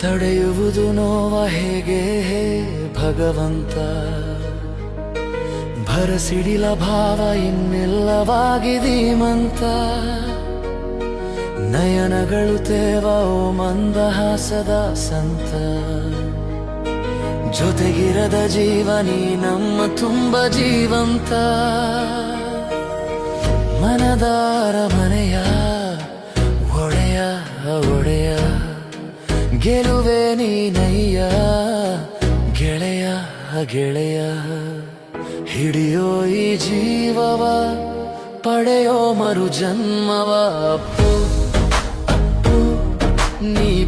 ತಡೆಯುವುದು ನೋವ ಹೇಗೆ ಹೇ ಭಗವಂತ. ಭರಸಿಡಿಲ ಭಾವ ಇನ್ನಿಲ್ಲವಾಗಿದೀಮಂತ. ನಯನಗಳು ತೇವ ಓ ಮಂದಹಾಸದ ಸಂತ. ಜೊತೆಗಿರದ ಜೀವನಿ ನಮ್ಮ ತುಂಬ ಜೀವಂತ. ಮನದಾರ ಮನೆಯ ಒಡೆಯ ಒಡೆಯ, ಗೆಲುವೆ ನೀನಯ್ಯ ಗೆಳೆಯ ಗೆಳೆಯ. ಹಿಡಿಯೋ ಈ ಜೀವವ, ಪಡೆಯೋ ಮರು ಜನ್ಮವ. ಅಪ್ಪು ಅಪ್ಪು ನೀ